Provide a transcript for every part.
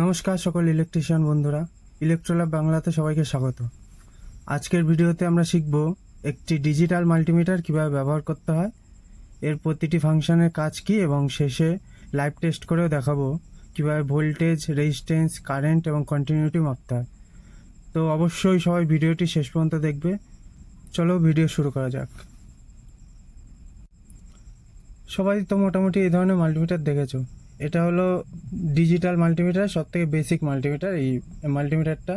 নমস্কার সকল ইলেকট্রিশিয়ান বন্ধুরা, ইলেকট্রোল্যাব বাংলাতে সবাইকে স্বাগত। আজকের ভিডিওতে আমরা শিখব একটি ডিজিটাল মাল্টিমিটার কিভাবে ব্যবহার করতে হয়, এর প্রতিটি ফাংশনের কাজ কী এবং শেষে লাইভ টেস্ট করেও দেখাবো কিভাবে ভোল্টেজ, রেজিস্ট্যান্স, কারেন্ট এবং কন্টিনিউটি মাপতে হয়। তো অবশ্যই সবাই ভিডিওটি শেষ পর্যন্ত দেখবে। চলো ভিডিও শুরু করা যাক। সবাই তো মোটামুটি এই ধরনের মাল্টিমিটার দেখেছো। এটা হলো ডিজিটাল মাল্টিমিটার, সবথেকে বেসিক মাল্টিমিটার। এই মাল্টিমিটারটা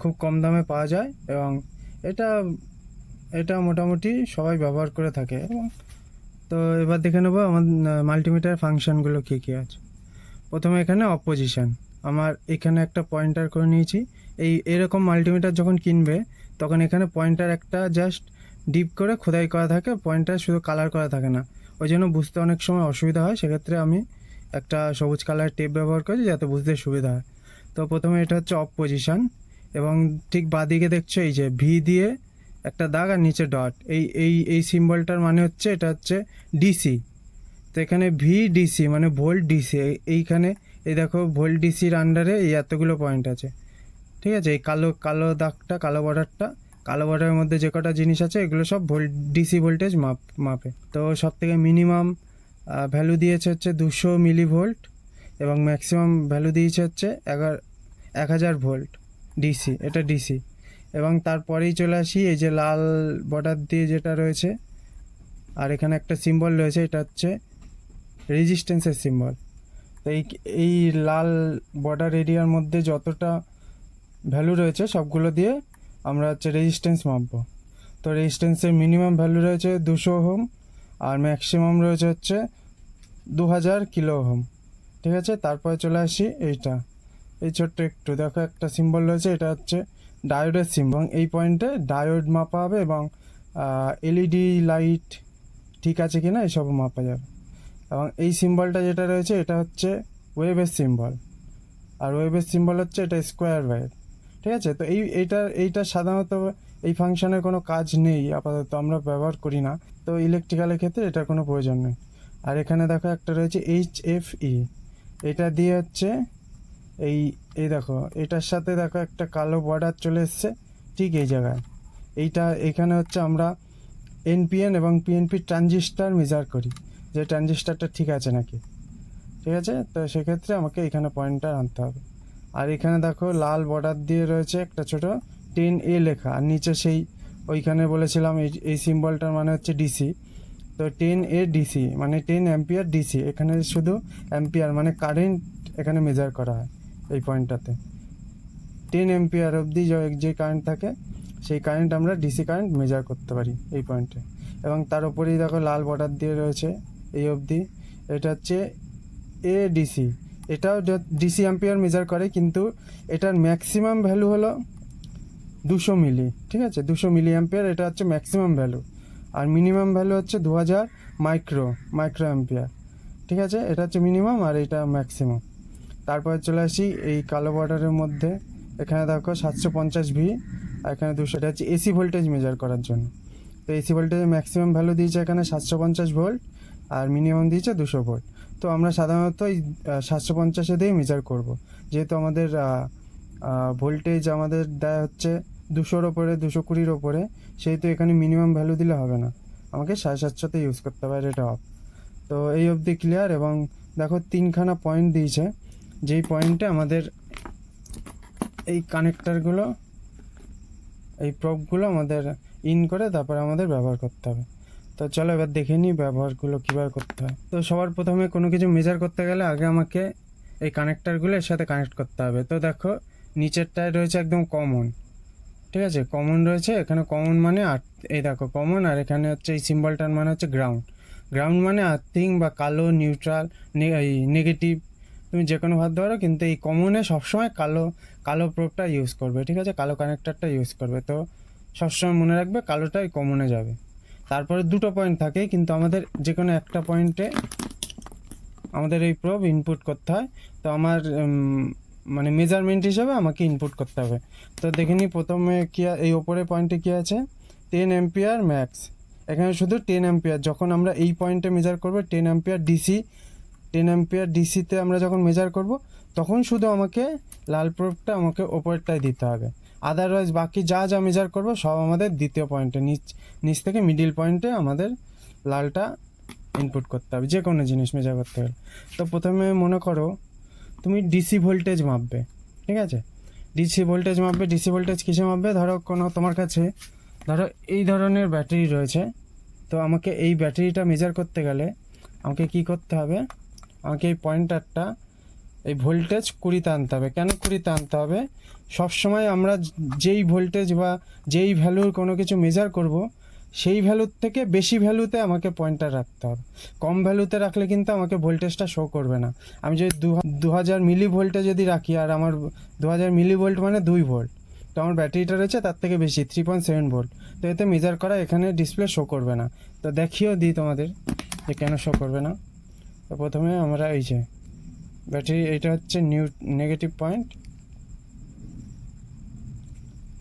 খুব কম দামে পাওয়া যায় এবং এটা এটা মোটামুটি সবাই ব্যবহার করে থাকে। এবং তো এবার দেখে নেবো আমার মাল্টিমিটার ফাংশনগুলো কী কী আছে। প্রথমে এখানে অপোজিশন, আমার এখানে একটা পয়েন্টার করে নিয়েছি। এরকম মাল্টিমিটার যখন কিনবে তখন এখানে পয়েন্টার একটা জাস্ট ডিপ করে খোদাই করা থাকে, পয়েন্টার শুধু কালার করা থাকে না। ওই জন্য বুঝতে অনেক সময় অসুবিধা হয়, সেক্ষেত্রে আমি একটা সবুজ কালার টেপ ব্যবহার করি যাতে বুঝতে সুবিধা হয়। তো প্রথমে এটা হচ্ছে অফ পজিশন, এবং ঠিক বাঁদিকে দেখছো এই যে ভি দিয়ে একটা দাগ আর নিচে ডট, এই এই এই সিম্বলটার মানে হচ্ছে এটা হচ্ছে ডিসি। তো এখানে ভি ডিসি মানে ভোল্ট ডিসি। এইখানে এই দেখো ভোল্ট ডিসির আন্ডারে এই এতগুলো পয়েন্ট আছে, ঠিক আছে। এই কালো কালো দাগটা, কালো বর্ডারের মধ্যে যে কটা জিনিস আছে এগুলো সব ডিসি ভোল্টেজ মাপে। তো সব থেকে মিনিমাম ভ্যালু দিয়েছে হচ্ছে 200 মিলিভোল্ট এবং ম্যাক্সিমাম ভ্যালু দিয়েছে হচ্ছে 1000 ভোল্ট ডিসি, এটা ডিসি। এবং তারপরেই চলে আসি এই যে লাল বর্ডার দিয়ে যেটা রয়েছে, আর এখানে একটা সিম্বল রয়েছে, এটা হচ্ছে রেজিস্ট্যান্সের সিম্বল। তো এই লাল বর্ডার এরিয়ার মধ্যে যতটা ভ্যালু রয়েছে সবগুলো দিয়ে আমরা হচ্ছে রেজিস্ট্যান্স মাপবো। তো রেজিস্ট্যান্সের মিনিমাম ভ্যালু রয়েছে 200 ওহম আর ম্যাক্সিমাম রয়েছে হচ্ছে 2000 কিলো ওহম, ঠিক আছে। তারপরে চলে আসি এই ছোট্ট একটু দেখো একটা সিম্বল রয়েছে, এটা হচ্ছে ডায়োডের সিম্বল। এই পয়েন্টে ডায়োড মাপা হবে এবং এলইডি লাইট ঠিক আছে কিনা এসব মাপা যাবে। এবং এই সিম্বলটা যেটা রয়েছে এটা হচ্ছে ওয়েভের সিম্বল, আর ওয়েভের সিম্বল হচ্ছে এটা স্কোয়ার ওয়েভ, ঠিক আছে। তো এইটা সাধারণত এই ফাংশনের কোনো কাজ নেই, আপাতত আমরা ব্যবহার করি না, তো ইলেকট্রিক্যালের ক্ষেত্রে এটার কোনো প্রয়োজন নেই। আর এখানে দেখো একটা রয়েছে HFE, এটা দিয়ে হচ্ছে এই দেখো এটার সাথে দেখো একটা কালো বর্ডার চলে এসছে ঠিক এই জায়গায়। এখানে হচ্ছে আমরা NPN এবং PNP ট্রানজিস্টার মেজার করি, যে ট্রানজিস্টারটা ঠিক আছে নাকি, ঠিক আছে। তো সেক্ষেত্রে আমাকে এখানে পয়েন্টার আনতে হবে। আর এখানে দেখো লাল বর্ডার দিয়ে রয়েছে একটা ছোট 10A লেখা, আর নিচে সেই ওইখানে বলেছিলাম এই সিম্বলটার মানে হচ্ছে ডিসি। তো 10A ডিসি মানে 10 অ্যাম্পিয়ার ডিসি, এখানে শুধু অ্যাম্পিয়ার মানে কারেন্ট এখানে মেজার করা হয়। এই পয়েন্টটাতে 10 অ্যাম্পিয়ার অবধি যে কারেন্ট থাকে সেই কারেন্ট আমরা ডিসি কারেন্ট মেজার করতে পারি এই পয়েন্টে। এবং তার উপরেই দেখো লাল বর্ডার দিয়ে রয়েছে এই অবধি, এটা হচ্ছে ADC। এটাও ডিসি অ্যাম্পিয়ার মেজার করে, কিন্তু এটার ম্যাক্সিমাম ভ্যালু হলো 200 মিলি, ঠিক আছে। 200 মিলি অ্যাম্পিয়ার এটা হচ্ছে ম্যাক্সিমাম ভ্যালু, আর মিনিমাম ভ্যালু হচ্ছে 2000 মাইক্রো অ্যাম্পিয়ার, ঠিক আছে। এটা হচ্ছে মিনিমাম আর এটা ম্যাক্সিমাম। তারপরে চলে আসি এই কালো বর্ডারের মধ্যে, এখানে দেখো 750V আর এখানে 200, এটা হচ্ছে এসি ভোল্টেজ মেজার করার জন্য। তো এসি ভোল্টেজের ম্যাক্সিমাম ভ্যালু দিয়েছে এখানে 750 ভোল্ট আর মিনিমাম দিয়েছে 200 ভোল্ট। তো আমরা সাধারণত এই 750 দিয়েই মেজার করব, যেহেতু আমাদের ভোল্টেজ আমাদের দেয় হচ্ছে 200-র ওপরে, 220-র ওপরে, সেহেতু এখানে মিনিমাম ভ্যালু দিলে হবে না, আমাকে 750-তে ইউজ করতে হবে, এটা অফ। তো এই অবধি ক্লিয়ার। এবং দেখো 3খানা পয়েন্ট দিয়েছে, যেই পয়েন্টে আমাদের এই কানেক্টারগুলো, এই প্রবগুলো আমাদের ইন করে তারপরে আমাদের ব্যবহার করতে হবে। তো চলো এবার দেখে নিই ব্যবহারগুলো কীভাবে করতে হয়। তো সবার প্রথমে কোনো কিছু মেজার করতে গেলে আগে আমাকে এই কানেক্টারগুলো এর সাথে কানেক্ট করতে হবে। তো দেখো নিচেরটায় রয়েছে একদম কমন, ঠিক আছে, কমন রয়েছে এখানে। কমন মানে এই দেখো কমন, আর এখানে হচ্ছে এই সিম্বলটার মানে হচ্ছে গ্রাউন্ড মানে আর্থিং বা কালো, নিউট্রাল, নেগেটিভ, তুমি যে কোনো ভাবতে পারো, কিন্তু এই কমনে সবসময় কালো প্রোবটা ইউজ করবে, ঠিক আছে, কালো কানেক্টারটা ইউজ করবে। তো সবসময় মনে রাখবে কালোটাই কমনে যাবে। তারপরে দুটো পয়েন্ট থাকে, কিন্তু আমাদের যে কোনো একটা পয়েন্টে আমাদের এই প্রোব ইনপুট করতে হয়। তো আমার মানে মেজারমেন্ট হিসাবে আমাকে ইনপুট করতে হবে। তো দেখে নিই প্রথমে কি এই ওপরের পয়েন্টে কি আছে, 10 অ্যাম্পিয়ার ম্যাক্স। এখানে শুধু 10 অ্যাম্পিয়ার, যখন আমরা এই পয়েন্টে মেজার করব 10 অ্যাম্পিয়ার ডিসি, 10 অ্যাম্পিয়ার ডিসিতে আমরা যখন মেজার করব তখন শুধু আমাকে লাল প্রোবটা আমাকে ওপরটায় দিতে হবে। আদারওয়াইজ বাকি যা যা মেজার করবো সব আমাদের দ্বিতীয় পয়েন্টে, নিচ থেকে মিডিল পয়েন্টে আমাদের লালটা ইনপুট করতে হবে যে কোনো জিনিস মেজার করতে হবে। তো প্রথমে মনে করো তুমি ডিসি ভোল্টেজ মাপবে, ঠিক আছে? ডিসি ভোল্টেজ মাপবে। ডিসি ভোল্টেজ কিসে মাপবে? ধরো কোনো তোমার কাছে ধরো এই ধরনের ব্যাটারি রয়েছে, তো আমাকে এই ব্যাটারিটা মেজার করতে গেলে আমাকে কি করতে হবে? আমাকে এই পয়েন্টারটা এই ভোল্টেজ 20-তে আনতে হবে। কেন 20-তে আনতে হবে? সবসময় আমরা যেই ভোল্টেজ বা যেই ভ্যালুর কোনো কিছু মেজার করব সেই ভ্যালুর থেকে বেশি ভ্যালুতে আমাকে পয়েন্টার রাখতে হবে। কম ভ্যালুতে রাখলে কিন্তু আমাকে ভোল্টেজটা শো করবে না। আমি যদি 2000 মিলি ভোল্টে যদি রাখি, আর আমার 2000 মিলি ভোল্ট মানে 2 ভোল্ট, তো আমার ব্যাটারিটা রয়েছে তার থেকে বেশি 3.7 ভোল্ট, তো এতে মেজার করা এখানে ডিসপ্লে শো করবে না। তো দেখিয়েও দিই তোমাদের যে কেন শো করবে না। তো প্রথমে আমরা এই যে ব্যাটারি, এটা হচ্ছে নেগেটিভ পয়েন্ট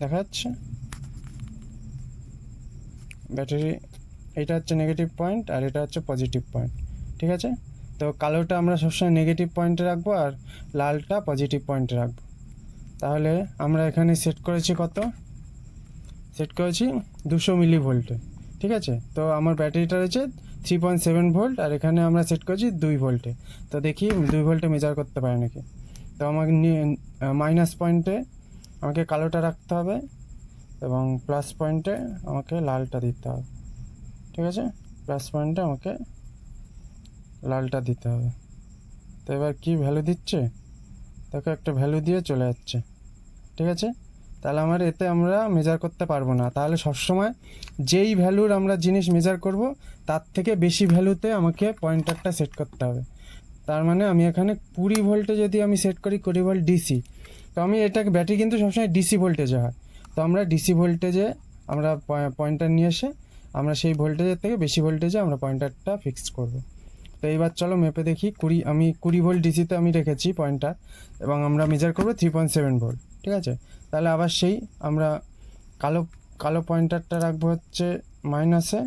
দেখা যাচ্ছে, ব্যাটারি এটা হচ্ছে নেগেটিভ পয়েন্ট আর এটা হচ্ছে পজিটিভ পয়েন্ট, ঠিক আছে? তো কালোটা আমরা সবসময় নেগেটিভ পয়েন্টে রাখবো আর লালটা পজিটিভ পয়েন্টে রাখবো। তাহলে আমরা এখানে সেট করেছি কত? সেট করেছি 200 মিলি ভোল্টে, ঠিক আছে? তো আমার ব্যাটারিটা রয়েছে 3.7 ভোল্ট আর এখানে আমরা সেট করেছি 2 ভোল্টে। তো দেখি 2 ভোল্টে মেজার করতে পারে নাকি। তো আমাকে মাইনাস পয়েন্টে আমাকে কালোটা রাখতে হবে এবং প্লাস পয়েন্টে আমাকে লালটা দিতে হবে, ঠিক আছে? প্লাস পয়েন্টে আমাকে লালটা দিতে হবে। তো এবার কী ভ্যালু দিচ্ছে? তাকে একটা ভ্যালু দিয়ে চলে যাচ্ছে, ঠিক আছে? তাহলে আমার এতে আমরা মেজার করতে পারবো না। তাহলে সবসময় যেই ভ্যালুর আমরা জিনিস মেজার করব তার থেকে বেশি ভ্যালুতে আমাকে পয়েন্টারটা সেট করতে হবে। তার মানে আমি এখানে 20 ভোল্টে যদি আমি সেট করি 20 ভোল্ট ডিসি, তো আমি এটাকে ব্যাটারি কিন্তু সবসময় ডিসি ভোল্টেজে হয়, তো আমরা ডিসি ভোল্টেজে আমরা পয়েন্টার নিয়ে এসে আমরা সেই ভোল্টেজের থেকে বেশি ভোল্টেজে আমরা পয়েন্টারটা ফিক্স করব। তো এইবার চলো মেপে দেখি। আমি 20 ভোল্ট ডিসিতে আমি রেখেছি পয়েন্টার এবং আমরা মেজার করবো 3.7 ভোল্ট, ঠিক আছে? তাহলে আবার সেই আমরা কালো পয়েন্টারটা রাখবো হচ্ছে মাইনাসে,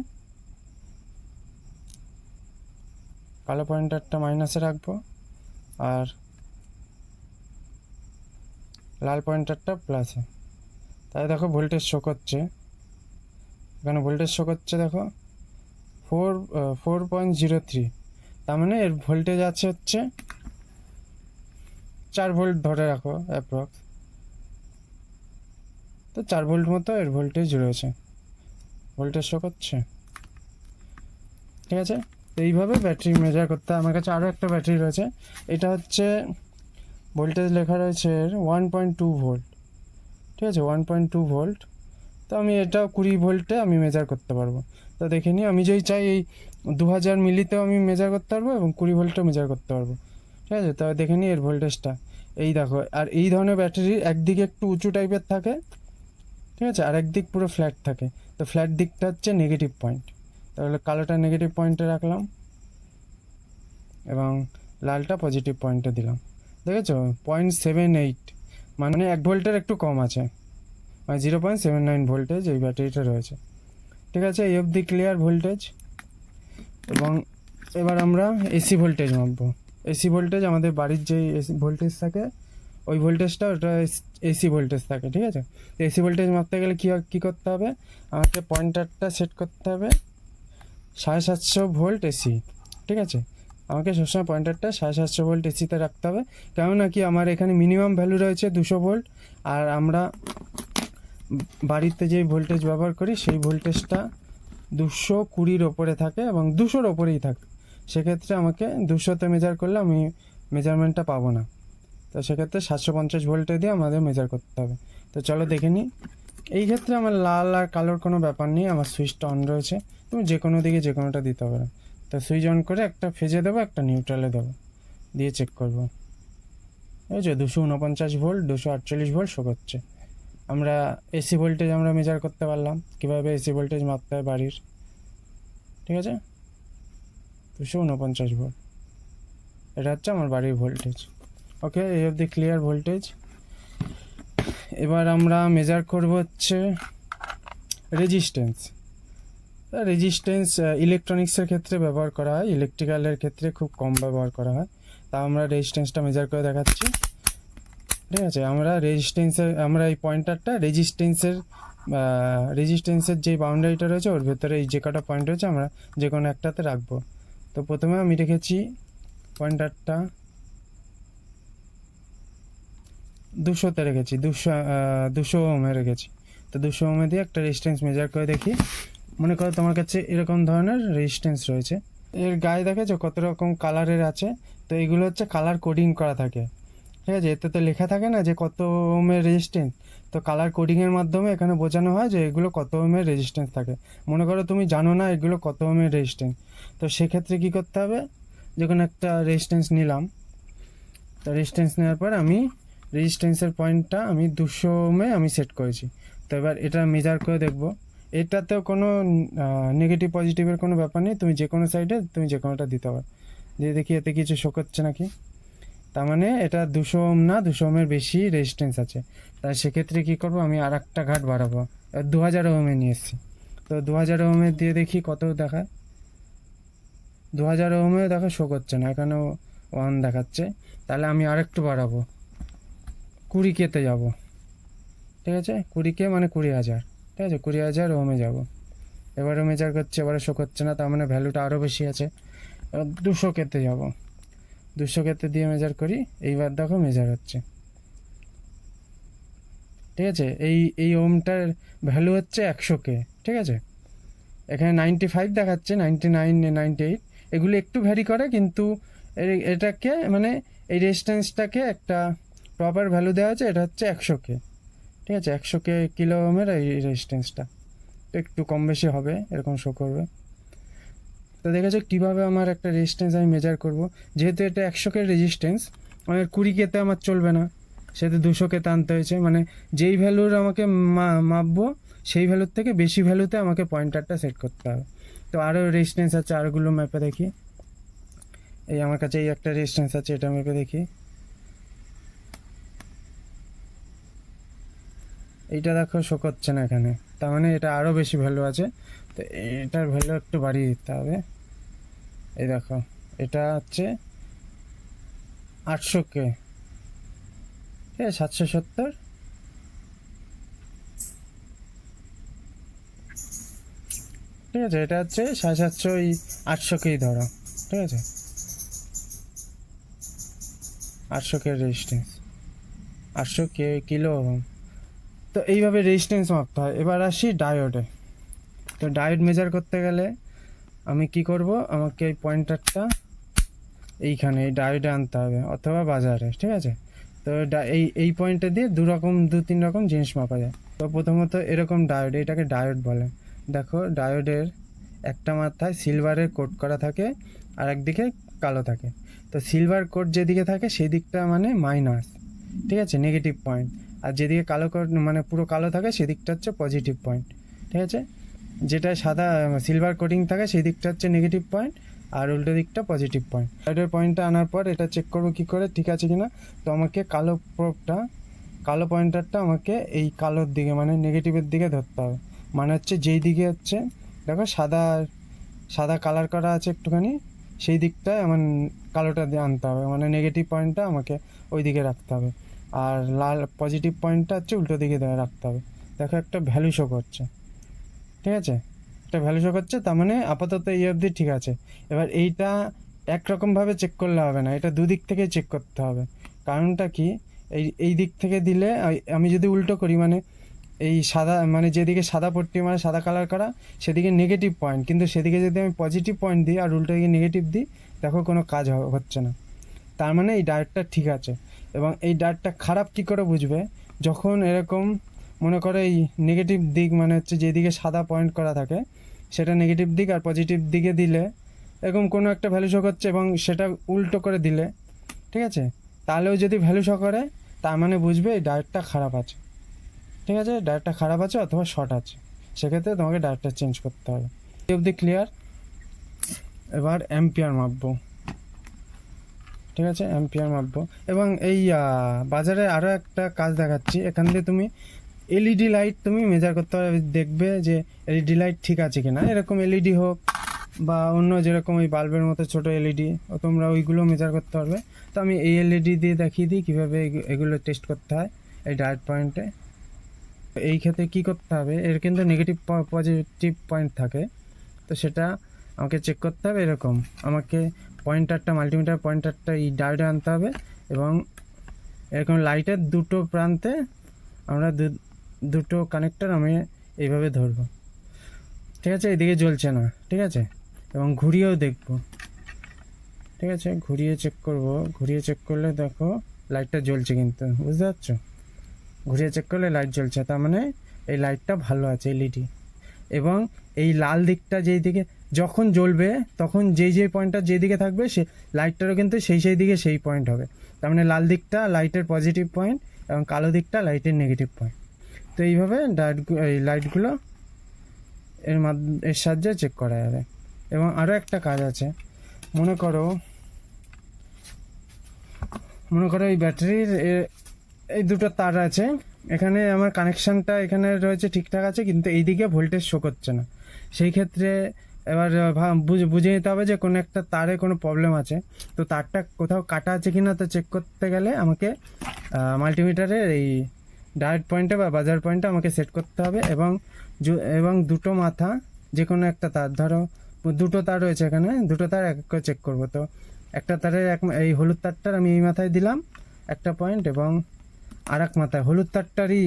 কালো পয়েন্টারটা মাইনাসে রাখবো আর লাল পয়েন্টারটা প্লাসে। তাই দেখো ভোল্টেজ শো করছে, এখানে ভোল্টেজ শো করছে দেখো 4.03, তার মানে এর ভোল্টেজ আছে হচ্ছে 4 ভোল্ট ধরে রাখো অ্যাপ্রক্স। তো 4 ভোল্ট মতো এর ভোল্টেজ রয়েছে, ভোল্টেজ শো করছে, ঠিক আছে? তো এইভাবে ব্যাটারি মেজার করতে হয়। আমার কাছে আরও একটা ব্যাটারি রয়েছে, এটা হচ্ছে ভোল্টেজ লেখা রয়েছে 1.2 ভোল্ট, ঠিক আছে? 1.2 ভোল্ট। তো আমি এটা 20 ভোল্টে আমি মেজার করতে পারবো। তো দেখে নিই, আমি যেই চাই এই 2000 মিলিতেও আমি মেজার করতে পারবো এবং 20 ভোল্টেও মেজার করতে পারবো, ঠিক আছে? তো দেখে নিই এর ভোল্টেজটা, এই দেখো। আর এই ধরনের ব্যাটারি একদিকে একটু উঁচু টাইপের থাকে, ঠিক আছে, আর একদিক পুরো ফ্ল্যাট থাকে। তো ফ্ল্যাট দিকটা হচ্ছে নেগেটিভ পয়েন্ট, তাহলে কালোটা নেগেটিভ পয়েন্টে রাখলাম এবং লালটা পজিটিভ পয়েন্টে দিলাম। দেখেছো 0.78, মানে 1 ভোল্টের একটু কম আছে, মানে 0.79 ভোল্টেজ এই ব্যাটারিটা রয়েছে, ঠিক আছে? এই অবধি ক্লিয়ার ভোল্টেজ। এবং এবার আমরা এসি ভোল্টেজ মাপবো। এসি ভোল্টেজ আমাদের বাড়ির যেই এসি ভোল্টেজ থাকে ওই ভোল্টেজটা ওটা এসি ভোল্টেজ থাকে, ঠিক আছে? তো এসি ভোল্টেজ মাপতে গেলে কী করতে হবে? আমাকে পয়েন্টারটা সেট করতে হবে 750 ভোল্ট এসি, ঠিক আছে? আমাকে সবসময় পয়েন্টারটা 750 ভোল্ট এসিতে রাখতে হবে, কেননা কি আমার এখানে মিনিমাম ভ্যালু রয়েছে 200 ভোল্ট, আর আমরা বাড়িতে যেই ভোল্টেজ ব্যবহার করি সেই ভোল্টেজটা 220-র ওপরে থাকে এবং 200-র ওপরেই থাকে। সেক্ষেত্রে আমাকে 200-তে মেজার করলে আমি মেজারমেন্টটা পাবো না, তো সেক্ষেত্রে 750 ভোল্টে দিয়ে আমাদের মেজার করতে হবে। তো চলো দেখে নিই। এই ক্ষেত্রে আমার লাল আর কালোর কোনো ব্যাপার নেই, আমার সুইচটা অন রয়েছে, তুমি যে কোনো দিকে যে কোনোটা দিতে পারো। তো সুইচ অন করে একটা ফেজে দেবো, একটা নিউট্রালে দেবো, দিয়ে চেক করবো। এই যে 249 ভোল্ট 248 ভোল্ট শো করছে। আমরা এসি ভোল্টেজ আমরা মেজার করতে পারলাম, কীভাবে এসি ভোল্টেজ মাপতে হয় বাড়ির, ঠিক আছে? 249 ভোল্ট, এটা হচ্ছে আমার বাড়ির ভোল্টেজ। ওকে, এই অবধি ক্লিয়ার ভোল্টেজ। এবার আমরা মেজার করব হচ্ছে রেজিস্ট্যান্স। রেজিস্ট্যান্স ইলেকট্রনিক্সের ক্ষেত্রে ব্যবহার করা হয়, ইলেকট্রিক্যালের ক্ষেত্রে খুব কম ব্যবহার করা হয়। তা আমরা রেজিস্ট্যান্সটা মেজার করে দেখাচ্ছি। ঠিক আছে, আমরা এই পয়েন্টারটা রেজিস্ট্যান্সের যে বাউন্ডারিটা রয়েছে ওর ভেতরে এই যে কটা পয়েন্ট রয়েছে আমরা যে কোনো একটাতে রাখবো। তো প্রথমে আমি রেখেছি পয়েন্টারটা 200-তে রেখেছি, 200 ওহমে রেখেছি। তো 200 ওহমে দিয়ে একটা রেজিস্ট্যান্স মেজার করে দেখি। মনে করো তোমার কাছে এরকম ধরনের রেজিস্ট্যান্স রয়েছে, এর গায়ে দেখেছো কত রকম কালারের আছে। তো এগুলো হচ্ছে কালার কোডিং করা থাকে। ঠিক আছে, এতে তো লেখা থাকে না যে কত ওহমের রেজিস্ট্যান্স। তো কালার কোডিংয়ের মাধ্যমে এখানে বোঝানো হয় যে এগুলো কত ওহমের রেজিস্ট্যান্স থাকে। মনে করো তুমি জানো না এগুলো কত ওহমের রেজিস্ট্যান্স, তো সেক্ষেত্রে কী করতে হবে, যখন একটা রেজিস্ট্যান্স নিলাম, তো রেজিস্ট্যান্স নেওয়ার পর আমি রেজিস্ট্যান্সের পয়েন্টটা আমি 200 ওহমে আমি সেট করেছি। তো এবার এটা মেজার করে দেখবো। এটাতেও কোনো নেগেটিভ পজিটিভের কোনো ব্যাপার নেই, তুমি যে কোনো সাইডে তুমি যে কোনোটা দিতে পারো। দিয়ে দেখি এতে কিছু শো করছে নাকি। তার মানে এটা 200 ওহম না, 200 ওহমের বেশি রেজিস্ট্যান্স আছে। তাই সেক্ষেত্রে কী করবো, আমি আর একটা ঘাট বাড়াবো। 2000 ওহমে নিয়ে এসেছি। তো 2000 ওহমে দিয়ে দেখি কত দেখায়। 2000 ওহমে দেখো শো করছে না, এখানেও 1 দেখাচ্ছে। তাহলে আমি আর একটু বাড়াবো, 20Kতে যাব। ঠিক আছে, 20K মানে 20,000। ঠিক আছে, 20,000 ওহমে যাব। এবারে মেজার করছে, এবারে শো করছে না, তার মানে ভ্যালুটা আরও বেশি আছে। এবার 200Kতে যাব, 200Kতে দিয়ে মেজার করি। এইবার দেখো মেজার হচ্ছে। ঠিক আছে, এই ওহমটার ভ্যালু হচ্ছে 100K। ঠিক আছে, এখানে 95 দেখাচ্ছে, 99, 98, এগুলো একটু ভ্যারি করে, কিন্তু এটাকে মানে এই রেজিস্ট্যান্সটাকে একটা প্রপার ভ্যালু দেওয়া আছে, এটা হচ্ছে 100K। ঠিক আছে, 100K কিলো ওহমের এই রেজিস্ট্যান্সটা একটু কম বেশি হবে, এরকম শো করবে। তো দেখেছো কীভাবে আমার একটা রেজিস্ট্যান্স আমি মেজার করব। যেহেতু এটা 100K রেজিস্ট্যান্স, আমার 20Kতে আমার চলবে না, সেহেতু 200Kতে আনতে হয়েছে। মানে যেই ভ্যালুর আমাকে মাপবো সেই ভ্যালুর থেকে বেশি ভ্যালুতে আমাকে পয়েন্টারটা সেট করতে হবে। তো আরও রেজিস্ট্যান্স আছে, আরগুলো ম্যাপে দেখি। এই আমার কাছে এই একটা রেজিস্ট্যান্স আছে, এটা ম্যাপে দেখি। এইটা দেখো শো করছে না এখানে, তার মানে এটা আরও বেশি ভ্যালু আছে। তো এটার ভ্যালু একটু বাড়িয়ে দিতে হবে। এই দেখো এটা হচ্ছে 800K। ঠিক আছে, 770। ঠিক আছে, এটা হচ্ছে 750, 800Kই ধরো। ঠিক আছে, 800K resistance, 800K kilo ohm. তো এইভাবে রেজিস্ট্যান্স মাপতে হয়। এবার আসি ডায়োডে। তো ডায়োড মেজার করতে গেলে আমি কি করব, আমাকে এই পয়েন্টারটা এইখানে এই ডায়োডে আনতে হবে অথবা বাজারে। ঠিক আছে, তো এই পয়েন্টে দিয়ে 2-3 রকম জিনিস মাপা যায়। তো প্রথমত এরকম ডায়োড, এটাকে ডায়োড বলে। দেখো ডায়োডের একটা মাথায় সিলভারের কোট করা থাকে আর একদিকে কালো থাকে। তো সিলভার কোট যেদিকে থাকে সেই দিকটা মানে মাইনাস, ঠিক আছে, নেগেটিভ পয়েন্ট। আর যেদিকে কালো কোট মানে পুরো কালো থাকে সেদিকটা হচ্ছে পজিটিভ পয়েন্ট। ঠিক আছে, যেটা সাদা সিলভার কোটিং থাকে সেই দিকটা হচ্ছে নেগেটিভ পয়েন্ট, আর উল্টো দিকটা পজিটিভ পয়েন্ট। ডায়োডের পয়েন্টটা আনার পর এটা চেক করবো কী করে ঠিক আছে কিনা। তো আমাকে কালো পয়েন্টারটা আমাকে এই কালোর দিকে মানে নেগেটিভের দিকে ধরতে হবে। মানে হচ্ছে যেই দিকে হচ্ছে দেখো সাদা কালার করা আছে একটুখানি, সেই দিকটায় আমার কালোটা দিয়ে আনতে হবে, মানে নেগেটিভ পয়েন্টটা আমাকে ওই দিকে রাখতে হবে। আর লাল পজিটিভ পয়েন্টটা হচ্ছে উল্টো দিকে রাখতে হবে। দেখো একটা ভ্যালু শো করছে। ঠিক আছে, একটা ভ্যালু শো করছে, তার মানে আপাতত এই অবধি ঠিক আছে। এবার এইটা একরকমভাবে চেক করলে হবে না, এটা দুদিক থেকে চেক করতে হবে। কারণটা কি, এই দিক থেকে দিলে আমি যদি উল্টো করি মানে এই সাদা মানে যেদিকে সাদা পট্টি মানে সাদা কালার করা সেদিকে নেগেটিভ পয়েন্ট, কিন্তু সেদিকে যদি আমি পজিটিভ পয়েন্ট দিই আর উল্টো দিকে নেগেটিভ দিই, দেখো কোনো কাজ হচ্ছে না। তার মানে এই ডায়োডটা ঠিক আছে। এবং এই ডায়োডটা খারাপ কী করে বুঝবে, যখন এরকম মনে করো এই নেগেটিভ দিক মানে হচ্ছে যেদিকে সাদা পয়েন্ট করা থাকে সেটা নেগেটিভ দিক, আর পজিটিভ দিকে দিলে এরকম কোনো একটা ভ্যালু শো করছে এবং সেটা উল্টো করে দিলে, ঠিক আছে, তাহলেও যদি ভ্যালু শো করে তার মানে বুঝবে এই ডায়োডটা খারাপ আছে। ঠিক আছে, ডায়োডটা খারাপ আছে অথবা শর্ট আছে, সেক্ষেত্রে তোমাকে ডায়োডটা চেঞ্জ করতে হবে। এই অবধি ক্লিয়ার? এবার অ্যাম্পিয়ার মাপবো। ঠিক আছে, অ্যাম্পিয়ার মাপবো। এবং এই বাজারে আরও একটা কাজ দেখাচ্ছি, এখান দিয়ে তুমি এলইডি লাইট তুমি মেজার করতে পারবে, দেখবে যে এলইডি লাইট ঠিক আছে কিনা। এরকম এলইডি হোক বা অন্য যেরকম ওই বাল্বের মতো ছোটো এলইডি, তোমরা ওইগুলো মেজার করতে পারবে। তো আমি এই এলইডি দিয়ে দেখিয়ে দিই কীভাবে এগুলো টেস্ট করতে হয় এই ডায়োড পয়েন্টে। এই ক্ষেত্রে কী করতে হবে, এর কিন্তু নেগেটিভ পজিটিভ পয়েন্ট থাকে, তো সেটা আমাকে চেক করতে হবে। এরকম আমাকে পয়েন্টারটা, মাল্টিমিটার পয়েন্টারটা এই ডায়োডে আনতে হবে, এবং এরকম লাইটের দুটো প্রান্তে আমরা দুটো কানেক্টর আমি এইভাবে ধরবো, ঠিক আছে। এদিকে জ্বলছে না, ঠিক আছে। এবং ঘুরিয়েও দেখব, ঠিক আছে, ঘুরিয়ে চেক করব। ঘুরিয়ে চেক করলে দেখো লাইটটা জ্বলছে, কিন্তু বুঝতে পারছো, ঘুরিয়ে চেক করলে লাইট জ্বলছে, তার মানে এই লাইটটা ভালো আছে এলইডি। এবং এই লাল দিকটা যেই দিকে যখন জ্বলবে তখন যেই পয়েন্টটা যেদিকে থাকবে সে লাইটটারও কিন্তু সেই দিকে সেই পয়েন্ট হবে। তার মানে লাল দিকটা লাইটের পজিটিভ পয়েন্ট এবং কালো দিকটা লাইটের নেগেটিভ পয়েন্ট। তো এইভাবে এই লাইটগুলো এর সাহায্যে চেক করা যাবে। এবং আরও একটা কাজ আছে, মনে করো এই ব্যাটারির এই দুটো তার আছে, এখানে আমার কানেকশানটা এখানে রয়েছে ঠিকঠাক আছে, কিন্তু এই দিকে ভোল্টেজ শো করছে না। সেই ক্ষেত্রে এবার বুঝে নিতে হবে যে কোনো একটা তারে কোনো প্রবলেম আছে। তো তারটা কোথাও কাটা আছে কি না তো চেক করতে গেলে আমাকে মাল্টিমিটারের এই ডায়োড পয়েন্টে বা বাজার পয়েন্টে আমাকে সেট করতে হবে। এবং দুটো মাথা যে কোনো একটা তার, ধরো দুটো তার রয়েছে এখানে, দুটো তার এক করে চেক করবো। তো একটা তারের এই হলুদ তারটার আমি এই মাথায় দিলাম একটা পয়েন্ট, এবং আর এক মাথায় হলুদ তারটারই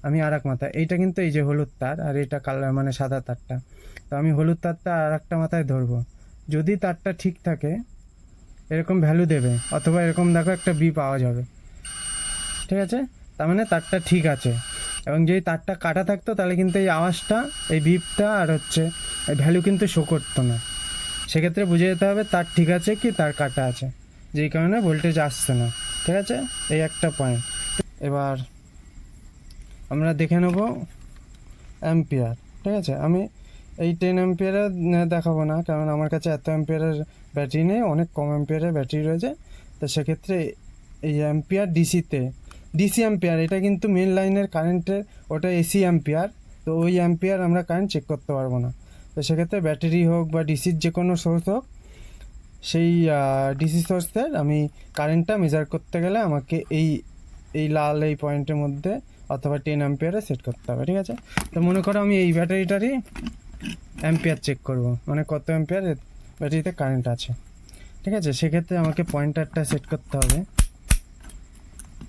আমি আর এক মাথায়, এইটা কিন্তু এই যে হলুদ তার আর এটা কালার মানে সাদা তারটা, তো আমি হলুদ তারটা আর একটা মাথায় ধরবো। যদি তারটা ঠিক থাকে এরকম ভ্যালু দেবে, অথবা এরকম দেখো একটা বি পাওয়া যাবে, ঠিক আছে, তার মানে তারটা ঠিক আছে। এবং যদি তারটা কাটা থাকতো তাহলে কিন্তু এই আওয়াজটা, এই বিপটা আর হচ্ছে এই ভ্যালু কিন্তু শো করতো না। সেক্ষেত্রে বুঝে যেতে হবে তার ঠিক আছে কি তার কাটা আছে, যেই কারণে ভোল্টেজ আসছে না, ঠিক আছে। এই একটা পয়েন্ট। এবার আমরা দেখে নেব অ্যাম্পিয়ার, ঠিক আছে। আমি এই 10 অ্যাম্পিয়ারের দেখাবো না, কারণ আমার কাছে এত অ্যাম্পিয়ারের ব্যাটারি নেই, অনেক কম অ্যাম্পিয়ারের ব্যাটারি রয়েছে। তো সেক্ষেত্রে এই অ্যাম্পিয়ার ডিসি অ্যাম্পিয়ার, এটা কিন্তু মেন লাইনের কারেন্টের, ওটা এসি অ্যাম্পিয়ার। তো ওই অ্যাম্পিয়ার আমরা কারেন্ট চেক করতে পারবো না। তো সেক্ষেত্রে ব্যাটারি হোক বা ডিসির যে কোনো সোর্স হোক, সেই ডিসি সোর্সের আমি কারেন্টটা মেজার করতে গেলে আমাকে এই লাল এই পয়েন্টের মধ্যে অথবা 10 অ্যাম্পিয়ারে সেট করতে হবে, ঠিক আছে। তো মনে করো আমি এই ব্যাটারিটারই অ্যাম্পিয়ার চেক করব, মানে কত অ্যাম্পিয়ার ব্যাটারিতে কারেন্ট আছে, ঠিক আছে। সেক্ষেত্রে আমাকে পয়েন্টারটা সেট করতে হবে।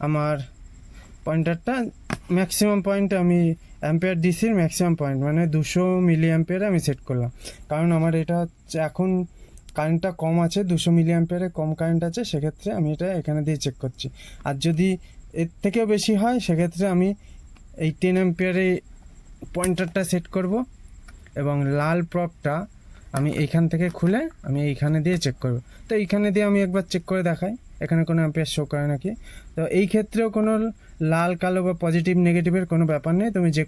আমার পয়েন্টারটা ম্যাক্সিমাম পয়েন্ট, আমি অ্যাম্পিয়ার ডিসির ম্যাক্সিমাম পয়েন্ট মানে 200 মিলি অ্যাম্পিয়ারে আমি সেট করলাম, কারণ আমার এটা হচ্ছে এখন কারেন্টটা কম আছে, 200 মিলি অ্যাম্পিয়ারে কম কারেন্ট আছে। সেক্ষেত্রে আমি এটা এখানে দিয়ে চেক করছি। আর যদি এর থেকেও বেশি হয় সেক্ষেত্রে আমি এই 10 অ্যাম্পিয়ারে পয়েন্টারটা সেট করব, এবং লাল প্রপটা আমি এইখান থেকে খুলে আমি এইখানে দিয়ে চেক করব। তো এইখানে দিয়ে আমি একবার চেক করে দেখাই এখানে কোনো অ্যাম্পিয়ার শো করে নাকি। তো এই ক্ষেত্রেও কোনো লাল কালো বা পজিটিভ নেগেটিভের কোনো ব্যাপার নেই, তুমি যে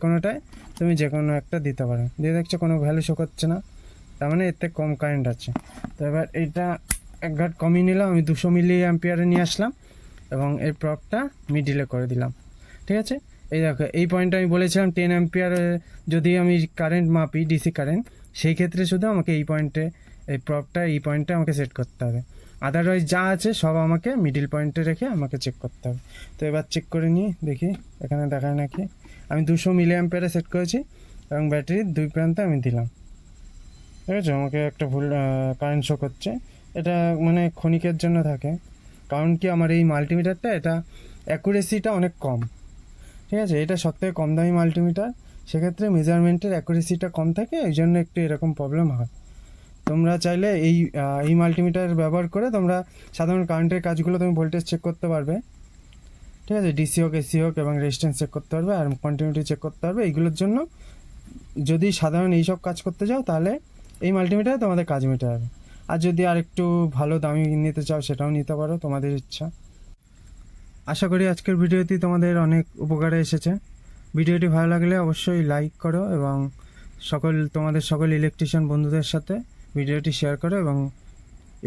কোনো একটা দিতে পারো। দিয়ে দেখছো কোনো ভ্যালু শো করছে না, তার মানে এতে কম কারেন্ট আছে। তো এবার এটা এক ঘাট কমিয়ে নিলাম, আমি 200 মিলি অ্যাম্পিয়ারে নিয়ে আসলাম এবং এই প্রপটা মিডিলে করে দিলাম, ঠিক আছে। এই দেখো এই পয়েন্টটা আমি বলেছিলাম 10 অ্যাম্পিয়ার যদি আমি কারেন্ট মাপি, ডিসি কারেন্ট, সেই ক্ষেত্রে শুধু আমাকে এই পয়েন্টে এই পয়েন্টে আমাকে সেট করতে হবে। আদারওয়াইজ যা আছে সব আমাকে মিডিল পয়েন্টে রেখে আমাকে চেক করতে হবে। তো এবার চেক করে নিই, দেখি এখানে দেখায় নাকি। আমি 200 মিলি অ্যাম্পিয়ারে সেট করেছি এবং ব্যাটারির দুই প্রান্তে আমি দিলাম, ঠিক আছে। আমাকে একটা ভুল কারেন্ট শো করছে, এটা মানে ক্ষণিকের জন্য থাকে, কারণ কি আমার এই মাল্টিমিটারটা এটা অ্যাকুরেসিটা অনেক কম, ঠিক আছে। এটা সবথেকে কম দামি মাল্টিমিটার, সেক্ষেত্রে মেজারমেন্টের অ্যাকুরেসিটা কম থাকে, এই জন্য একটু এরকম প্রবলেম হয়। তোমরা চাইলে এই মাল্টিমিটার ব্যবহার করে তোমরা সাধারণ কারেন্টের কাজগুলো তুমি ভোল্টেজ চেক করতে পারবে, ঠিক আছে। ডিসি হোক, এসি হোক, এবং রেজিস্ট্যান্স চেক করতে পারবে আর কন্টিনিউটি চেক করতে পারবে। এইগুলোর জন্য যদি সাধারণ এইসব কাজ করতে চাও তাহলে এই মাল্টিমিটারে তোমাদের কাজ মিটে যাবে। আর যদি আর একটু ভালো দামি নিতে চাও সেটাও নিতে পারো, তোমাদের ইচ্ছা। আশা করি আজকের ভিডিওটি তোমাদের অনেক উপকারে এসেছে। ভিডিওটি ভালো লাগলে অবশ্যই লাইক করো এবং তোমাদের সকল ইলেকট্রিশিয়ান বন্ধুদের সাথে ভিডিওটি শেয়ার করো, এবং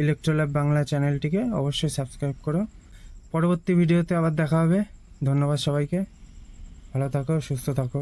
ইলেকট্রোল্যাব বাংলা চ্যানেলটিকে অবশ্যই সাবস্ক্রাইব করো। পরবর্তী ভিডিওতে আবার দেখা হবে। ধন্যবাদ সবাইকে, ভালো থাকো, সুস্থ থাকো।